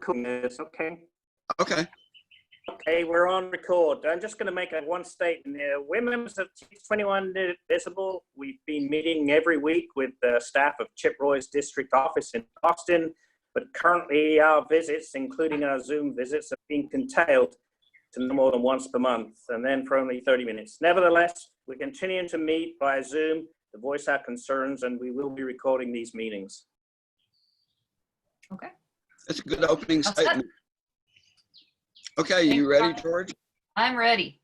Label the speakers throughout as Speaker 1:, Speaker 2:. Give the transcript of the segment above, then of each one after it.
Speaker 1: recording this, okay?
Speaker 2: Okay.
Speaker 1: Okay, we're on record. I'm just going to make one statement here. We're members of TX21 Indivisible. We've been meeting every week with the staff of Chip Roy's district office in Austin, but currently our visits, including our Zoom visits, have been curtailed to no more than once per month, and then for only 30 minutes. Nevertheless, we're continuing to meet via Zoom to voice our concerns, and we will be recording these meetings.
Speaker 3: Okay.
Speaker 2: That's a good opening statement. Okay, you ready, George?
Speaker 3: I'm ready.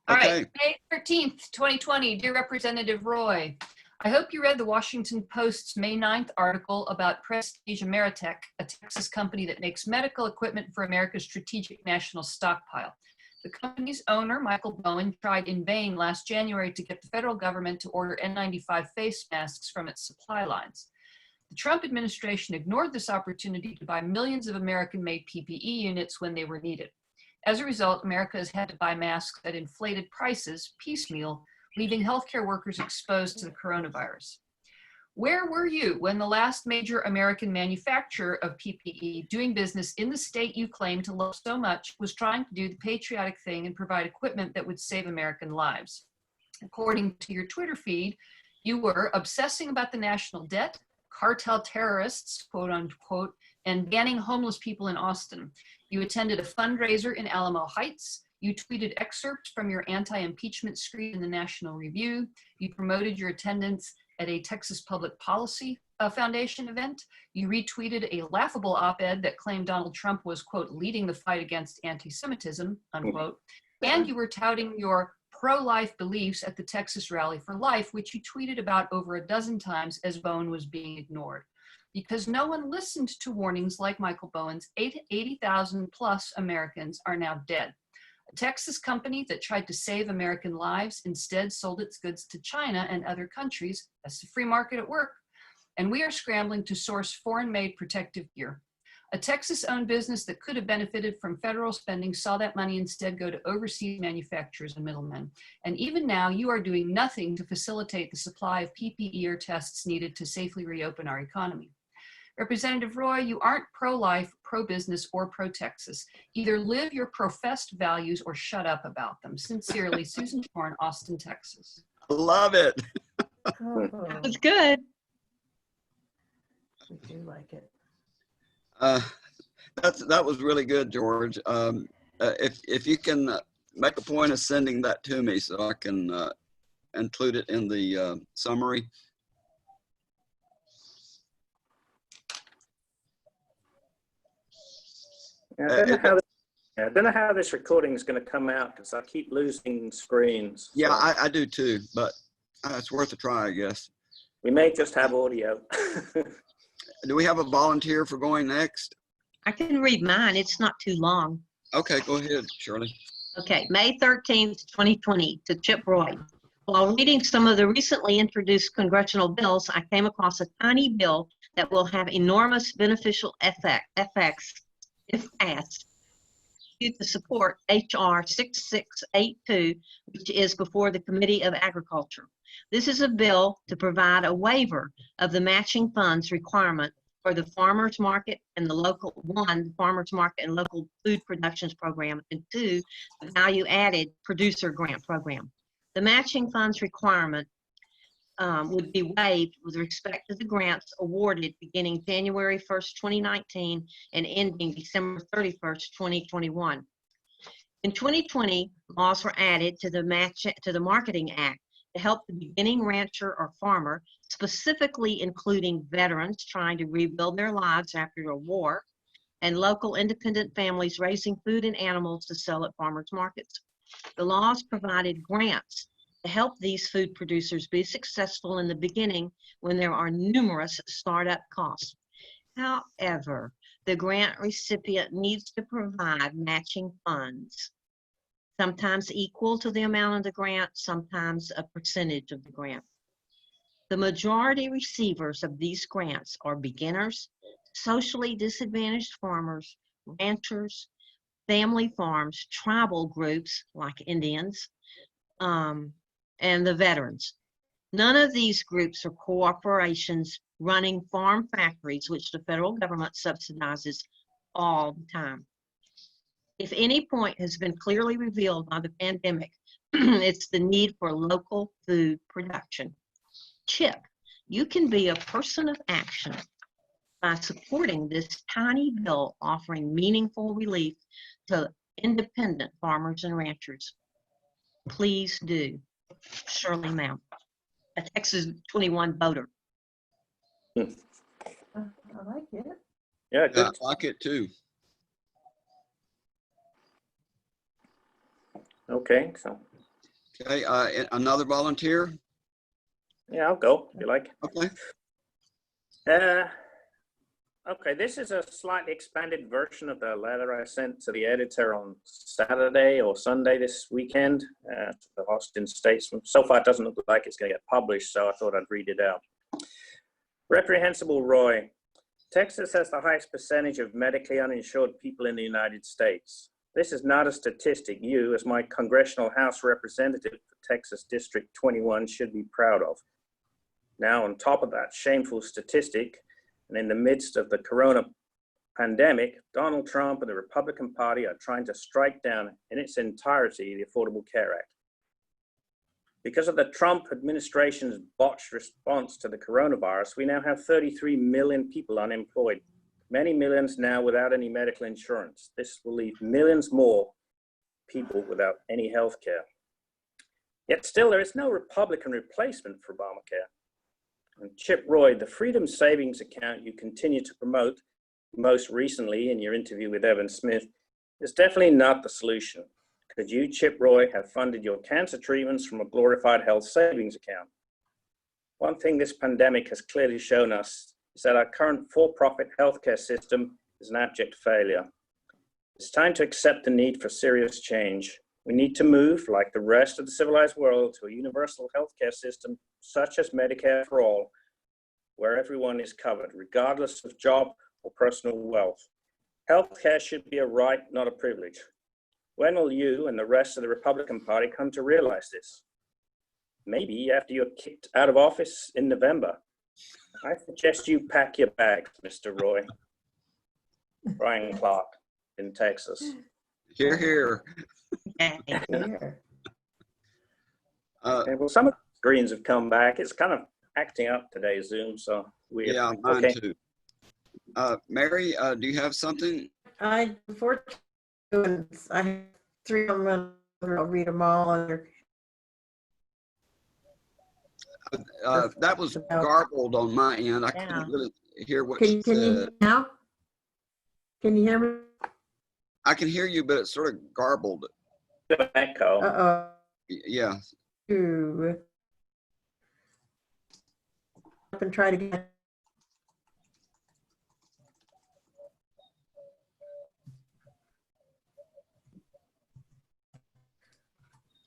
Speaker 3: All
Speaker 2: Okay.
Speaker 3: right, May 13th, 2020, dear Representative Roy, I hope you read the Washington Post's May 9th article about Prestige Ameritech, a Texas company that makes medical equipment for America's strategic national stockpile. The company's owner, Michael Bowen, tried in vain last January to get the federal government to order N95 face masks from its supply lines. The Trump administration ignored this opportunity to buy millions of American-made PPE units when they were needed. As a result, America has had to buy masks at inflated prices piecemeal, leaving healthcare workers exposed to the coronavirus. Where were you when the last major American manufacturer of PPE doing business in the state you claim to love so much was trying to do the patriotic thing and provide equipment that would save American lives? According to your Twitter feed, you were obsessing about the national debt, cartel terrorists, quote unquote, and banning homeless people in Austin. You attended a fundraiser in Alamo Heights. You tweeted excerpts from your anti-impeachment screed in the National Review. You promoted your attendance at a Texas Public Policy Foundation event. You retweeted a laughable op-ed that claimed Donald Trump was, quote, leading the fight against anti-Semitism, unquote. And you were touting your pro-life beliefs at the Texas Rally for Life, which you tweeted about over a dozen times as Bowen was being ignored. Because no one listened to warnings like Michael Bowen's, 80,000 plus Americans are now dead. A Texas company that tried to save American lives instead sold its goods to China and other countries. That's the free market at work. And we are scrambling to source foreign-made protective gear. A Texas-owned business that could have benefited from federal spending saw that money instead go to overseas manufacturers and middlemen. And even now, you are doing nothing to facilitate the supply of PPE or tests needed to safely reopen our economy. Representative Roy, you aren't pro-life, pro-business, or pro-Texas. Either live your professed values or shut up about them. Sincerely, Susan Shorn, Austin, Texas.
Speaker 2: Love it.
Speaker 4: That was good.
Speaker 5: We do like it.
Speaker 2: That was really good, George. If you can make a point of sending that to me so I can include it in the summary.
Speaker 1: I don't know how this recording is going to come out because I keep losing screens.
Speaker 2: Yeah,
Speaker 1: so
Speaker 2: I do too, but it's worth a try, I guess.
Speaker 1: we may just have audio.
Speaker 2: Do we have a volunteer for going next?
Speaker 4: I can read mine. It's not too long.
Speaker 2: Okay, go ahead, Shirley.
Speaker 4: Okay, May 13th, 2020, to Chip Roy. While reading some of the recently introduced congressional bills, I came across a tiny bill that will have enormous beneficial effects if passed. To support H.R. 6682, which is before the Committee of Agriculture. This is a bill to provide a waiver of the matching funds requirement for the farmers market and the local, the farmers market and local food productions program, and two, the value added producer grant program. The matching funds requirement would be waived with respect to the grants awarded beginning January 1st, 2019 and ending December 31st, 2021. In 2020, laws were added to the Marketing Act to help the beginning rancher or farmer, specifically including veterans trying to rebuild their lives after a war, and local independent families raising food and animals to sell at farmers markets. The laws provided grants to help these food producers be successful in the beginning when there are numerous startup costs. However, the grant recipient needs to provide matching funds, sometimes equal to the amount of the grant, sometimes a percentage of the grant. The majority receivers of these grants are beginners, socially disadvantaged farmers, ranchers, family farms, tribal groups like Indians, and the veterans. None of these groups are corporations running farm factories, which the federal government subsidizes all the time. If any point has been clearly revealed by the pandemic, it's the need for local food production. Chip, you can be a person of action by supporting this tiny bill offering meaningful relief to independent farmers and ranchers. Please do. Shirley Mount, a Texas 21 voter.
Speaker 5: I like it.
Speaker 1: Yeah,
Speaker 2: Yeah,
Speaker 1: good.
Speaker 2: I like it too.
Speaker 1: Okay, so
Speaker 2: Okay, another volunteer?
Speaker 1: yeah, I'll go if you like.
Speaker 2: Okay.
Speaker 1: Okay, this is a slightly expanded version of the letter I sent to the editor on Saturday or Sunday this weekend to the Austin Statesman. So far, it doesn't look like it's going to get published, so I thought I'd read it out. Reprehensible Roy, Texas has the highest percentage of medically uninsured people in the United States. This is not a statistic you, as my congressional House representative for Texas District 21, should be proud of. Now, on top of that shameful statistic, and in the midst of the corona pandemic, Donald Trump and the Republican Party are trying to strike down in its entirety the Affordable Care Act. Because of the Trump administration's botched response to the coronavirus, we now have 33 million people unemployed, many millions now without any medical insurance. This will leave millions more people without any health care. Yet still, there is no Republican replacement for Obamacare. And Chip Roy, the Freedom Savings Account you continue to promote, most recently in your interview with Evan Smith, is definitely not the solution. Could you, Chip Roy, have funded your cancer treatments from a glorified health savings account? One thing this pandemic has clearly shown us is that our current for-profit healthcare system is an abject failure. It's time to accept the need for serious change. We need to move, like the rest of the civilized world, to a universal healthcare system such as Medicare for all, where everyone is covered, regardless of job or personal wealth. Healthcare should be a right, not a privilege. When will you and the rest of the Republican Party come to realize this? Maybe after you're kicked out of office in November. I suggest you pack your bags, Mr. Roy. Brian Clark in Texas.
Speaker 2: Here, here.
Speaker 5: Here.
Speaker 1: Okay, well, some of the screens have come back. It's kind of acting up today, Zoom, so weird.
Speaker 2: Yeah, mine
Speaker 1: Okay.
Speaker 2: too. Mary, do you have something?
Speaker 5: Before I have 3 of them. I'll read them all. And
Speaker 2: That was garbled on my end. I
Speaker 4: Yeah.
Speaker 2: couldn't really hear what
Speaker 5: can
Speaker 2: she
Speaker 5: you hear
Speaker 2: said.
Speaker 5: me now? Can you hear me?
Speaker 2: I can hear you, but it's sort of garbled.
Speaker 1: Echo.
Speaker 2: Yeah.
Speaker 5: Up and try to get.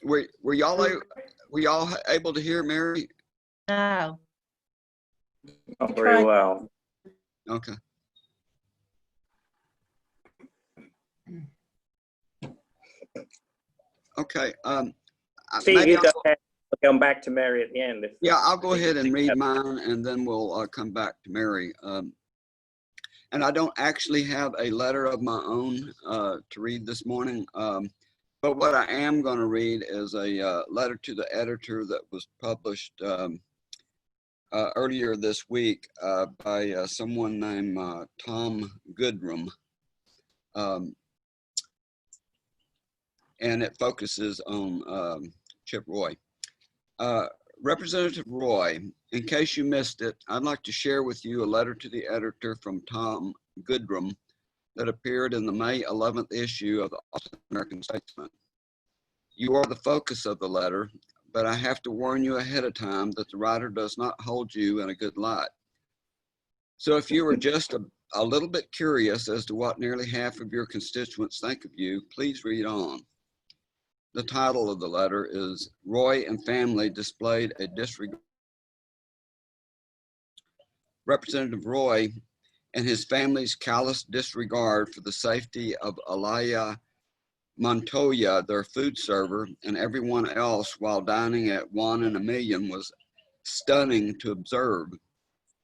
Speaker 2: Were y'all able to hear Mary?
Speaker 4: No.
Speaker 1: Not very well.
Speaker 2: Okay. Okay.
Speaker 1: Steve,
Speaker 2: Maybe
Speaker 1: you go ahead. We'll come back to Mary at the end.
Speaker 2: Yeah, I'll go ahead and read mine, and then we'll come back to Mary. And I don't actually have a letter of my own to read this morning, but what I am going to read is a letter to the editor that was published earlier this week by someone named Tom Goodrum. And it focuses on Chip Roy. Representative Roy, in case you missed it, I'd like to share with you a letter to the editor from Tom Goodrum that appeared in the May 11th issue of the Austin American Statesman. You are the focus of the letter, but I have to warn you ahead of time that the writer does not hold you in a good light. So if you were just a little bit curious as to what nearly half of your constituents think of you, please read on. The title of the letter is Roy and Family Displayed a Disregard. Representative Roy and his family's callous disregard for the safety of Alaya Montoya, their food server, and everyone else while dining at 1 in a Million was stunning to observe.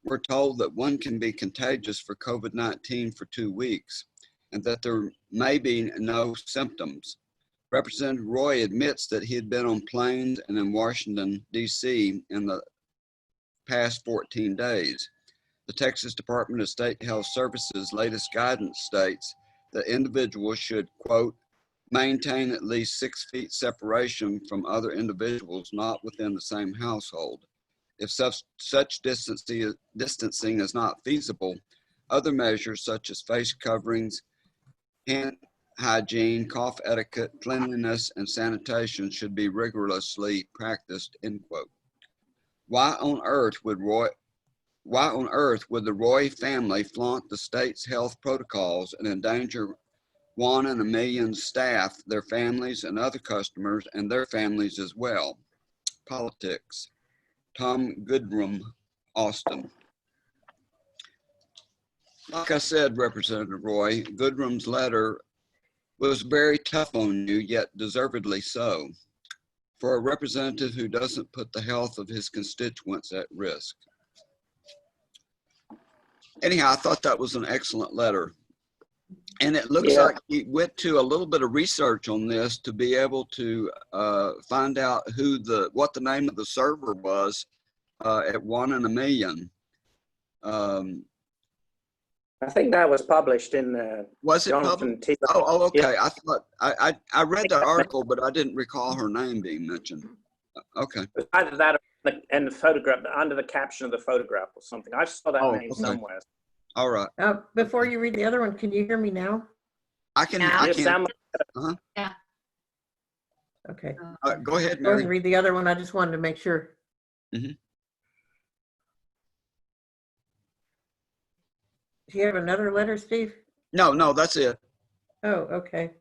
Speaker 2: We're told that one can be contagious for COVID-19 for 2 weeks. and that there may be no symptoms. Representative Roy admits that he had been on planes and in Washington, D.C. in the past 14 days. The Texas Department of State Health Services latest guidance states that individuals should, quote, maintain at least 6 feet separation from other individuals not within the same household. If such distancing is not feasible, other measures such as face coverings, hand hygiene, cough etiquette, cleanliness, and sanitation should be rigorously practiced, end quote. Why on earth would the Roy family flaunt the state's health protocols and endanger 1 in a million staff, their families, and other customers, and their families as well? Politics. Tom Goodrum, Austin. Like I said, Representative Roy, Goodrum's letter was very tough on you, yet deservedly so, for a representative who doesn't put the health of his constituents at risk. Anyhow, I thought that was an excellent letter. And it looks like he went to a little bit of research on this to be able to find out what the name of the server was at 1 in a million.
Speaker 1: I think that was published in
Speaker 2: Was it
Speaker 1: Jonathan
Speaker 2: published?
Speaker 1: T.
Speaker 2: Oh, okay.
Speaker 1: Yeah.
Speaker 2: I thought I read that article, but I didn't recall her name being mentioned. Okay.
Speaker 1: Either that or and the photograph, under the caption of the photograph or something. I saw that name
Speaker 2: Okay.
Speaker 1: somewhere.
Speaker 2: All right.
Speaker 5: Before you read the other one, can you hear me now?
Speaker 2: I can.
Speaker 3: Yeah.
Speaker 2: I
Speaker 1: You
Speaker 2: can.
Speaker 1: sound
Speaker 3: Yeah.
Speaker 5: Okay.
Speaker 2: Go ahead,
Speaker 5: Go ahead and
Speaker 2: Mary.
Speaker 5: read the other one. I just wanted to make sure.
Speaker 2: Mhm.
Speaker 5: Do you have another letter, Steve?
Speaker 2: No, that's it.
Speaker 5: Oh, okay.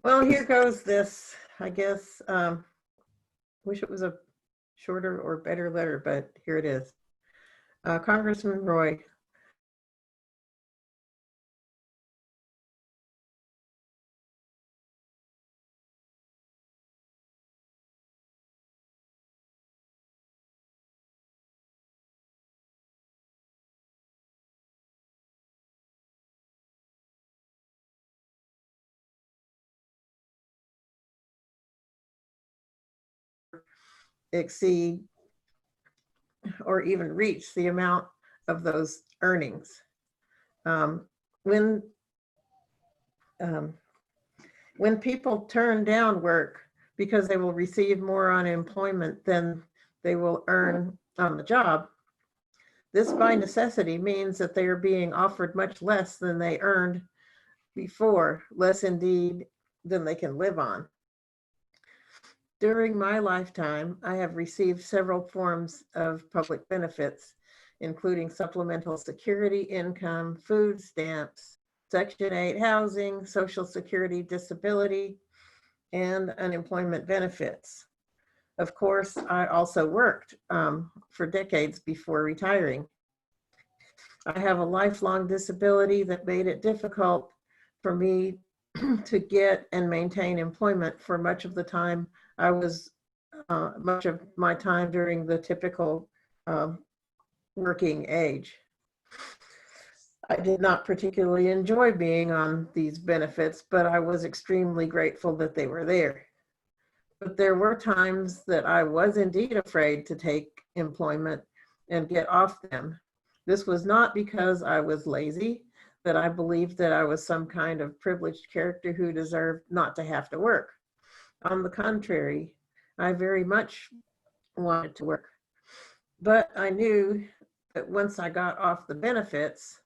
Speaker 5: Well, here goes this, I guess. Wish it was a shorter or better letter, but here it is. Congressman Roy. Exceed or even reach the amount of those earnings. When people turn down work because they will receive more unemployment than they will earn on the job, this by necessity means that they are being offered much less than they earned before, less indeed than they can live on. During my lifetime, I have received several forms of public benefits, including supplemental security income, food stamps, Section 8 housing, Social Security disability, and unemployment benefits. Of course, I also worked for decades before retiring. I have a lifelong disability that made it difficult for me to get and maintain employment for much of the time I was, much of my time during the typical working age. I did not particularly enjoy being on these benefits, but I was extremely grateful that they were there. But there were times that I was indeed afraid to take employment and get off them. This was not because I was lazy, that I believed that I was some kind of privileged character who deserved not to have to work. On the contrary, I very much wanted to work. But I knew that once I got off the benefits,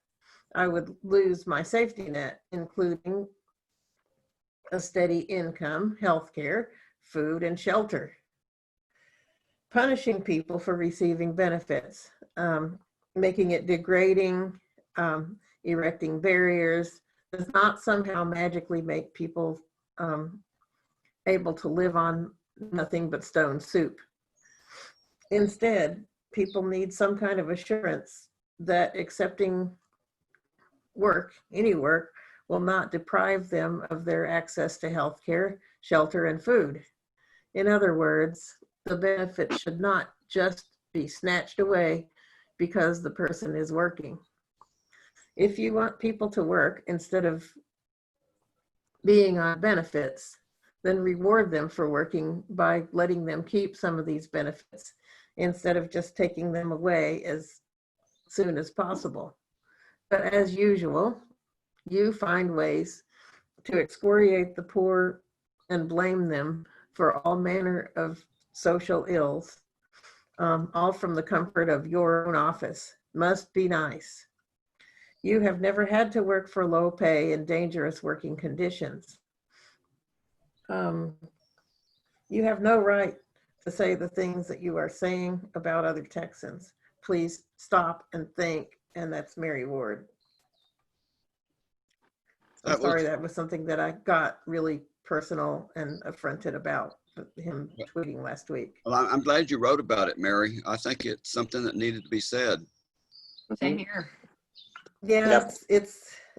Speaker 5: I would lose my safety net, including a steady income, healthcare, food, and shelter. Punishing people for receiving benefits, making it degrading, erecting barriers, does not somehow magically make people able to live on nothing but stone soup. Instead, people need some kind of assurance that accepting work, any work, will not deprive them of their access to health care, shelter, and food. In other words, the benefit should not just be snatched away because the person is working. If you want people to work instead of being on benefits, then reward them for working by letting them keep some of these benefits instead of just taking them away as soon as possible. But as usual, you find ways to excoriate the poor and blame them for all manner of social ills, all from the comfort of your own office. Must be nice. You have never had to work for low pay and dangerous working conditions. You have no right to say the things that you are saying about other Texans. Please stop and think. And that's Mary Ward. I'm sorry, that was something that I got really personal and affronted about him tweeting last week.
Speaker 2: Well, I'm glad you wrote about it, Mary. I think it's something that needed to be said.
Speaker 3: Same here.
Speaker 5: Yeah,
Speaker 1: Yep.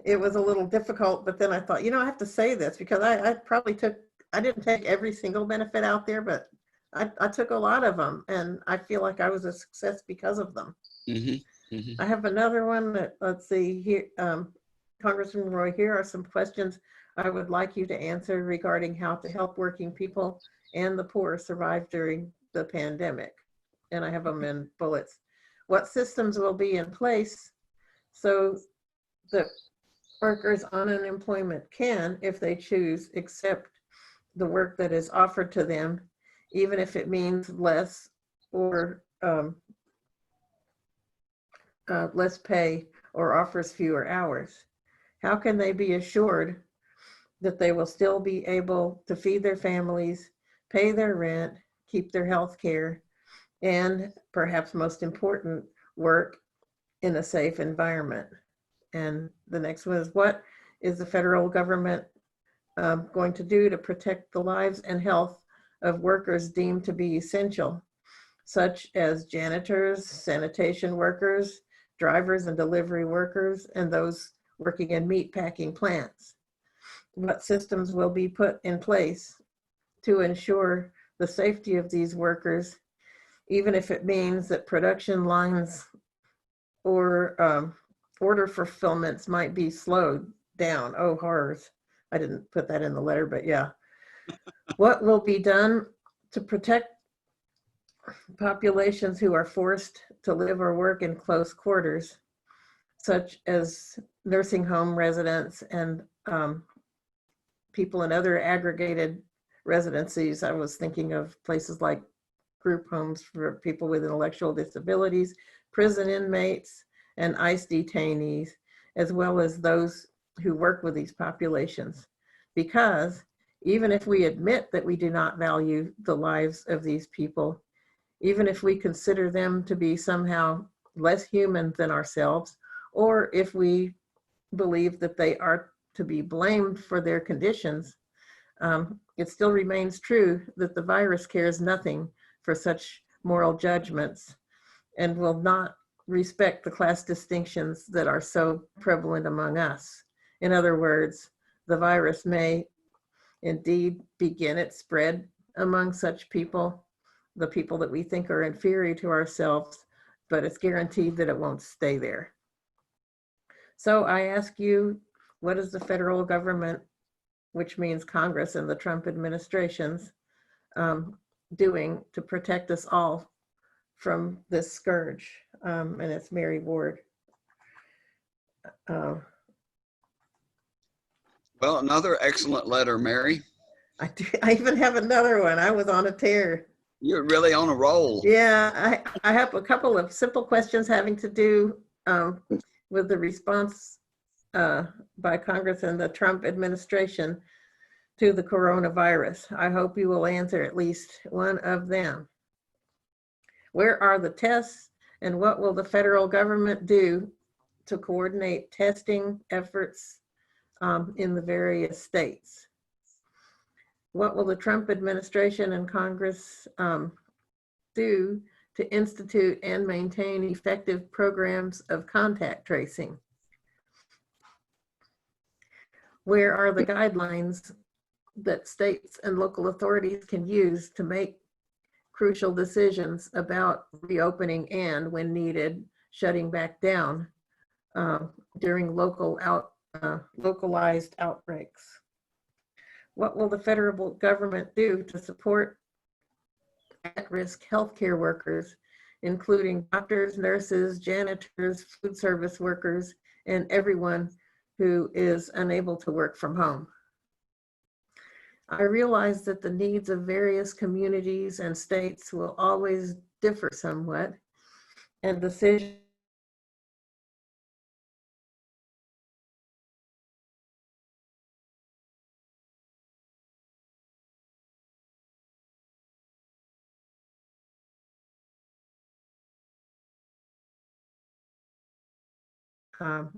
Speaker 5: it was a little difficult, but then I thought, I have to say this because I didn't take every single benefit out there, but I took a lot of them, and I feel like I was a success because of them.
Speaker 2: Mm-hmm. Mm-hmm.
Speaker 5: I have another one that, let's see here, Congressman Roy, here are some questions I would like you to answer regarding how to help working people and the poor survive during the pandemic. And I have them in bullets. What systems will be in place so that workers on unemployment can, if they choose, accept the work that is offered to them, even if it means less or less pay or offers fewer hours? How can they be assured that they will still be able to feed their families, pay their rent, keep their health care, and perhaps most important, work in a safe environment? And the next one is, what is the federal government going to do to protect the lives and health of workers deemed to be essential, such as janitors, sanitation workers, drivers and delivery workers, and those working in meat packing plants? What systems will be put in place to ensure the safety of these workers, even if it means that production lines or order fulfillments might be slowed down? Oh, horrors. I didn't put that in the letter, but yeah. What will be done to protect populations who are forced to live or work in close quarters, such as nursing home residents and people in other aggregated residencies? I was thinking of places like group homes for people with intellectual disabilities, prison inmates, and ICE detainees, as well as those who work with these populations. Because even if we admit that we do not value the lives of these people, even if we consider them to be somehow less human than ourselves, or if we believe that they are to be blamed for their conditions, it still remains true that the virus cares nothing for such moral judgments and will not respect the class distinctions that are so prevalent among us. In other words, the virus may indeed begin its spread among such people, the people that we think are inferior to ourselves, but it's guaranteed that it won't stay there. So I ask you, what is the federal government, which means Congress and the Trump administrations, doing to protect us all from this scourge? And it's Mary Ward.
Speaker 2: Well, another excellent letter, Mary.
Speaker 5: I even have another one. I was on a tear.
Speaker 2: You're really on a roll.
Speaker 5: Yeah, I have a couple of simple questions having to do with the response by Congress and the Trump administration to the coronavirus. I hope you will answer at least one of them. Where are the tests, and what will the federal government do to coordinate testing efforts in the various states? What will the Trump administration and Congress do to institute and maintain effective programs of contact tracing? Where are the guidelines that states and local authorities can use to make crucial decisions about reopening and, when needed, shutting back down during localized outbreaks? What will the federal government do to support at-risk healthcare workers, including doctors, nurses, janitors, food service workers, and everyone who is unable to work from home? I realize that the needs of various communities and states will always differ somewhat, and decisions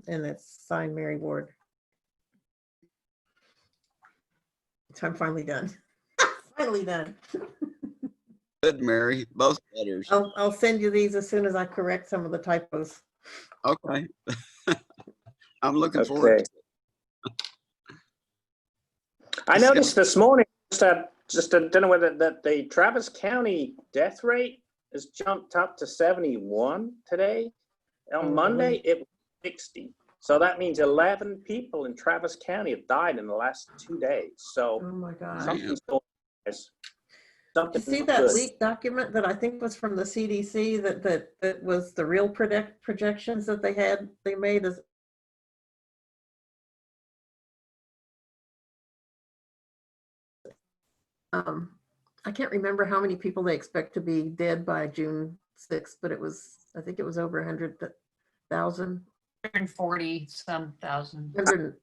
Speaker 5: and it's signed Mary Ward. So I'm finally done. Finally done.
Speaker 2: Good, Mary, both letters.
Speaker 5: I'll send you these as soon as I correct some of the typos.
Speaker 2: Okay. I'm looking forward to it.
Speaker 1: I noticed this morning, just I don't know whether that the Travis County death rate has jumped up to 71 today. On
Speaker 5: Oh,
Speaker 1: Monday,
Speaker 5: really?
Speaker 1: it was 60. So that means 11 people in Travis County have died in the last 2 days. So
Speaker 5: Oh my God.
Speaker 1: something's going on.
Speaker 5: Did
Speaker 1: Something
Speaker 5: you see
Speaker 1: not
Speaker 5: that
Speaker 1: good.
Speaker 5: leaked document that I think was from the CDC that was the real projections that they made as I can't remember how many people they expect to be dead by June 6th, but I think it was over 100,000.
Speaker 3: 140 some thousand.
Speaker 5: 100.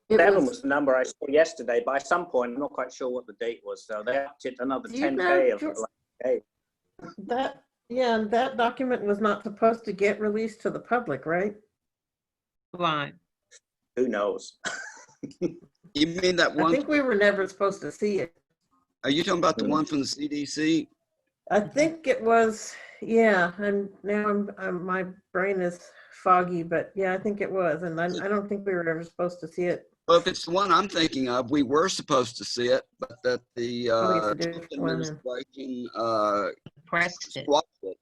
Speaker 1: 47 was the number I saw yesterday. By some point, I'm not quite sure what the date was. So they upped it another
Speaker 5: Do you
Speaker 1: 10K
Speaker 5: know,
Speaker 1: of the last day.
Speaker 5: that document was not supposed to get released to the public, right?
Speaker 4: Right.
Speaker 1: Who knows?
Speaker 2: You mean that
Speaker 5: I
Speaker 2: one?
Speaker 5: think we were never supposed to see it.
Speaker 2: Are you talking about the one from the CDC?
Speaker 5: I think it was, yeah, and now my brain is foggy, but yeah, I think it was. And I don't think we were ever supposed to see it.
Speaker 2: Well, if it's the one I'm thinking of, we were supposed to see it, but that the
Speaker 5: Probably it's a
Speaker 2: Trump
Speaker 5: different one then.
Speaker 2: administration
Speaker 4: Pressed it.
Speaker 2: squashed it.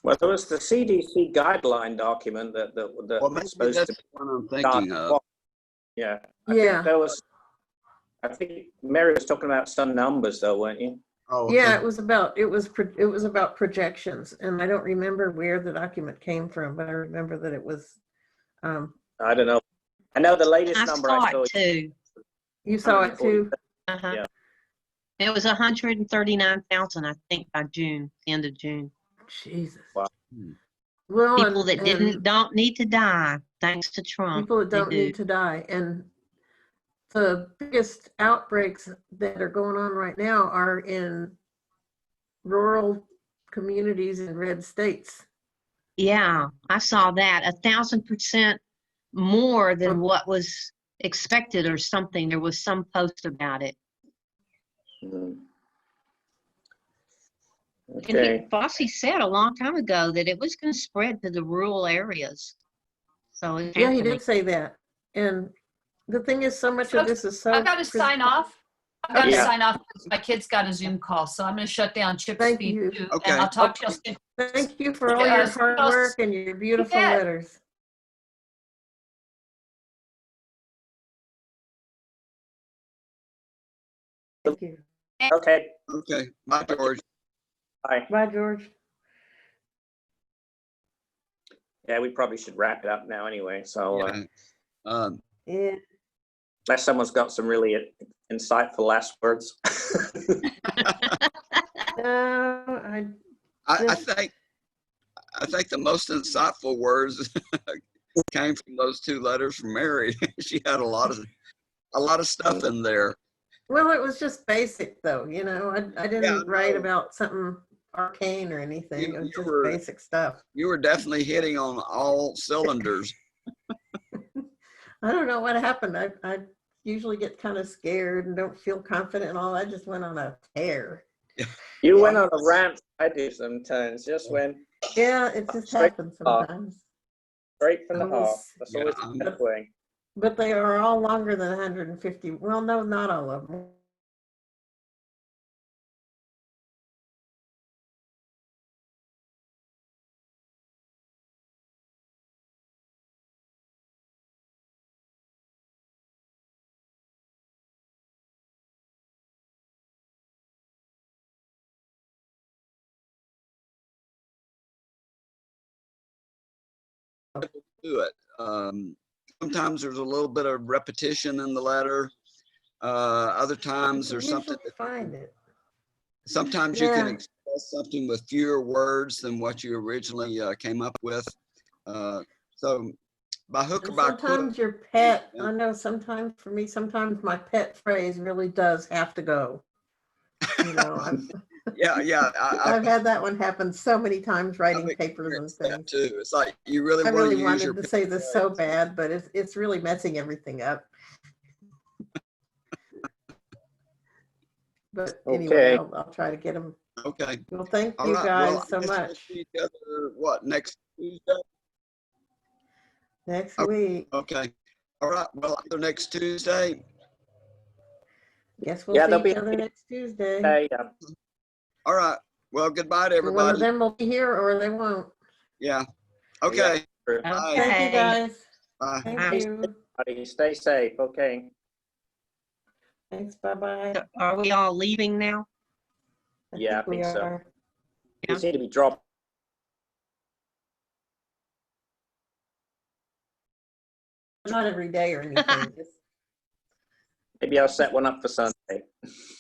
Speaker 1: Well, there was the CDC guideline document that
Speaker 2: Well, maybe
Speaker 1: was supposed
Speaker 2: that's
Speaker 1: to
Speaker 2: the one I'm
Speaker 1: be
Speaker 2: thinking of.
Speaker 1: Yeah.
Speaker 5: Yeah.
Speaker 1: I think Mary was talking about some numbers though, weren't you?
Speaker 2: Oh, okay.
Speaker 5: Yeah, it was about projections, and I don't remember where the document came from, but I remember that it was.
Speaker 1: I don't know. I know the latest
Speaker 4: I
Speaker 1: number
Speaker 4: saw
Speaker 1: I saw.
Speaker 4: it too.
Speaker 5: You saw it too?
Speaker 4: Uh-huh.
Speaker 1: Yeah.
Speaker 4: It was 139,000, I think, by June, end of June.
Speaker 5: Jesus.
Speaker 1: Wow.
Speaker 5: Well,
Speaker 4: People that don't need to die, thanks to Trump.
Speaker 5: people that
Speaker 4: they
Speaker 5: don't
Speaker 4: do.
Speaker 5: need to die, and the biggest outbreaks that are going on right now are in rural communities in red states.
Speaker 4: Yeah, I saw that 1,000% more than what was expected or something. There was some post about it.
Speaker 1: Mm.
Speaker 4: And
Speaker 1: Okay.
Speaker 4: Fossey said a long time ago that it was going to spread to the rural areas. So it's
Speaker 5: Yeah, he
Speaker 4: happening.
Speaker 5: did say that. And the thing is, so much of this is so.
Speaker 3: I've got to sign off. I've got to
Speaker 1: Yeah.
Speaker 3: sign off because my kid's got a Zoom call. So I'm going to shut down Chip's
Speaker 5: Thank
Speaker 3: feed
Speaker 5: you.
Speaker 3: too.
Speaker 2: Okay.
Speaker 3: And I'll talk to you soon.
Speaker 5: Thank you for all your hard work and your beautiful
Speaker 3: Yeah.
Speaker 5: letters. Thank you.
Speaker 1: Okay.
Speaker 2: Okay. Bye, George.
Speaker 1: Bye.
Speaker 5: Bye, George.
Speaker 1: Yeah, we probably should wrap it up now anyway. So
Speaker 2: Yeah.
Speaker 5: Yeah.
Speaker 1: unless someone's got some really insightful last words.
Speaker 5: No,
Speaker 2: I think the most insightful words came from those two letters from Mary. She had a lot of stuff in there.
Speaker 5: well, it was just basic though, I didn't write
Speaker 2: know.
Speaker 5: about something arcane or anything. It was
Speaker 2: You
Speaker 5: just
Speaker 2: were-
Speaker 5: basic stuff.
Speaker 2: You were definitely hitting on all cylinders.
Speaker 5: I don't know what happened. I usually get kind of scared and don't feel confident and all. I just went on a tear.
Speaker 1: You went on a rant. I do sometimes. Just went
Speaker 5: Yeah, it just
Speaker 1: Straight
Speaker 5: happens
Speaker 1: off.
Speaker 5: sometimes.
Speaker 1: straight from the
Speaker 5: I
Speaker 1: heart.
Speaker 5: was-
Speaker 1: That's always
Speaker 2: Yeah,
Speaker 1: the best way.
Speaker 5: But they are all longer than 150. Well, no, not all of them.
Speaker 2: do it. Sometimes there's a little bit of repetition in the letter. Other times there's something.
Speaker 5: Find it.
Speaker 2: Sometimes you can
Speaker 5: Yeah.
Speaker 2: express something with fewer words than what you originally came up with. So by hook or
Speaker 5: And
Speaker 2: by crook.
Speaker 5: sometimes your pet,
Speaker 2: Yeah.
Speaker 5: I know sometimes for me, sometimes my pet phrase really does have to go. You know,
Speaker 2: Yeah.
Speaker 5: I've had that one happen so many times writing
Speaker 2: I've
Speaker 5: papers and
Speaker 2: experienced that
Speaker 5: things.
Speaker 2: too. It's like you really
Speaker 5: I
Speaker 2: want
Speaker 5: really
Speaker 2: to use your
Speaker 5: wanted to say this so bad, but it's really messing everything up. But anyway,
Speaker 1: Okay.
Speaker 5: I'll try to get them.
Speaker 2: Okay.
Speaker 5: Well, thank
Speaker 2: All
Speaker 5: you
Speaker 2: right.
Speaker 5: guys
Speaker 2: Well, I
Speaker 5: so
Speaker 2: guess we'll
Speaker 5: much.
Speaker 2: see each other, what, next Tuesday?
Speaker 5: Next
Speaker 2: Okay.
Speaker 5: week.
Speaker 2: Okay. All right. Well, either next Tuesday.
Speaker 5: Guess we'll
Speaker 1: Yeah,
Speaker 5: see
Speaker 1: there'll be
Speaker 5: each other next Tuesday.
Speaker 1: a,
Speaker 2: All right. Well, goodbye to
Speaker 5: One of
Speaker 2: everybody.
Speaker 5: them will be here or they won't.
Speaker 2: Yeah. Okay.
Speaker 1: yeah.
Speaker 2: Bye.
Speaker 5: Thank you guys.
Speaker 2: Bye.
Speaker 5: Thank
Speaker 4: Bye.
Speaker 5: you.
Speaker 1: Everybody stay safe. Okay.
Speaker 5: Thanks. Bye-bye.
Speaker 4: Are we all leaving now?
Speaker 1: Yeah, I think so.
Speaker 5: are.
Speaker 1: You seem to be dropping.
Speaker 5: Not every day or anything.
Speaker 1: Maybe I'll set one up for Sunday.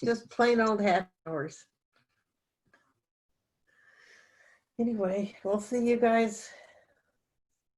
Speaker 5: Just plain old half hours. Anyway, we'll see you guys